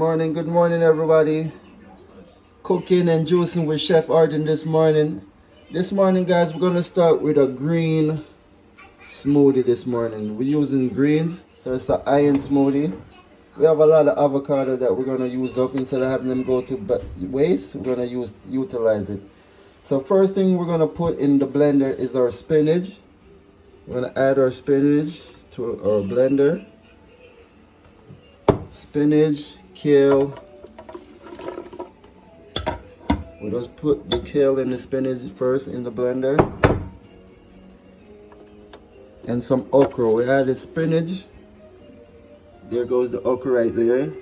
Good morning, everybody. Cooking and juicing with Chef Ardin this morning. This morning, guys, we're gonna start with a green smoothie this morning. We're using greens, so it's an iron smoothie. We have a lot of avocado that we're gonna use up. Instead of having them go to waste, we're gonna utilize it. So first thing we're gonna put in the blender is our spinach. We're gonna add our spinach to our blender. Spinach, kale. We'll just put the kale and the spinach first in the blender. And some okra. We added spinach. There goes the okra right there.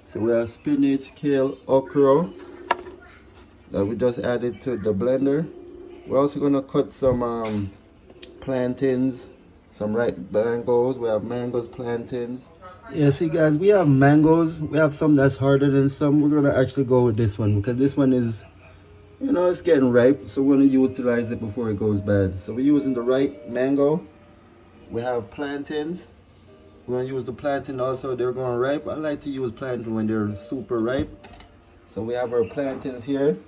So we have spinach, kale, okra that we just added to the blender. We're also gonna cut some plantains, some ripe mangoes. We have mangoes, plantains. Yeah, see guys, we have mangoes. We have some that's harder than some. We're gonna actually go with this one because this one is, you know, it's getting ripe. So we're gonna utilize it before it goes bad. So we're using the ripe mango. We have plantains. We're gonna use the plantain also. They're going ripe. I like to use plantain when they're super ripe. So we have our plantains here.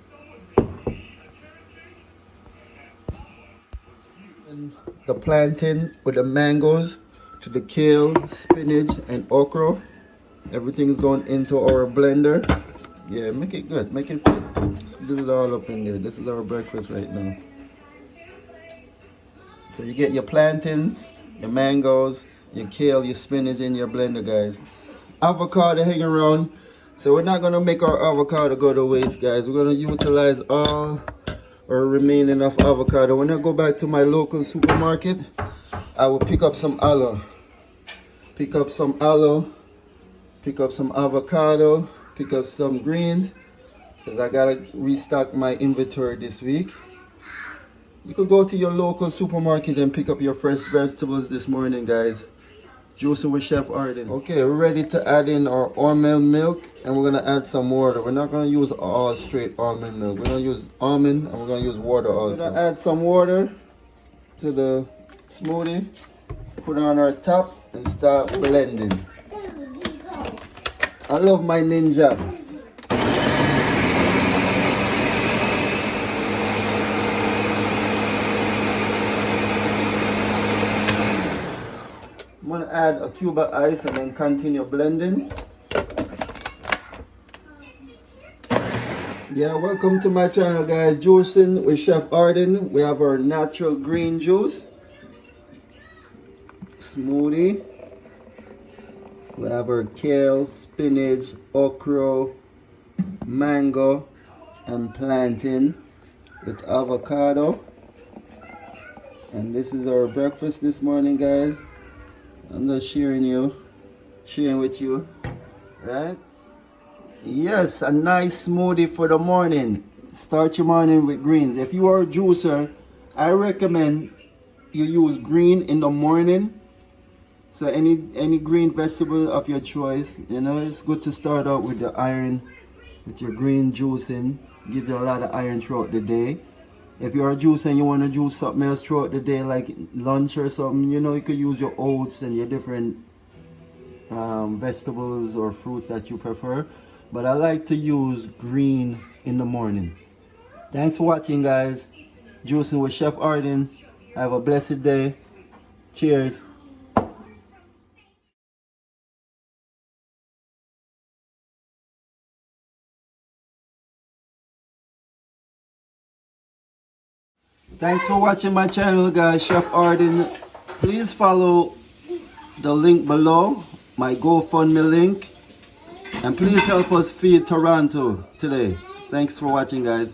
And the plantain with the mangoes, to the kale, spinach, and okra. Everything is going into our blender. Yeah, make it good, make it fit. Squeeze it all up in there. This is our breakfast right now. So you get your plantains, your mangoes, your kale, your spinach in your blender, guys. Avocado hanging around. So we're not gonna make our avocado go to waste, guys. We're gonna utilize all our remaining of avocado. When I go back to my local supermarket, I will pick up some aloe. Pick up some aloe. Pick up some avocado. Pick up some greens. Because I gotta restock my inventory this week. You could go to your local supermarket and pick up your fresh vegetables this morning, guys. Juicing with Chef Ardin. Okay, we're ready to add in our almond milk. And we're gonna add some water. We're not gonna use all straight almond milk. We're gonna use almond and we're gonna use water also. We're gonna add some water to the smoothie, put on our top and start blending. I love my ninja. I'm gonna add a cube of ice and then continue blending. Yeah, welcome to my channel, guys. Juicing with Chef Ardin. We have our natural green juice smoothie. We have our kale, spinach, okra, mango, and plantain with avocado. And this is our breakfast this morning, guys. I'm just sharing with you, right? Yes, a nice smoothie for the morning. Start your morning with greens. If you are a juicer, I recommend you use green in the morning. So any green vegetable of your choice, you know, it's good to start out with the iron, with your green juicing. Give you a lot of iron throughout the day. If you're a juicer and you want to juice something else throughout the day, like lunch or something, you know, you could use your oats and your different vegetables or fruits that you prefer. But I like to use green in the morning. Thanks for watching, guys. Juicing with Chef Ardin. Have a blessed day. Cheers. Thanks for watching my channel, guys. Chef Ardin. Please follow the link below, my GoFundMe link. And please help us feed Toronto today. Thanks for watching, guys.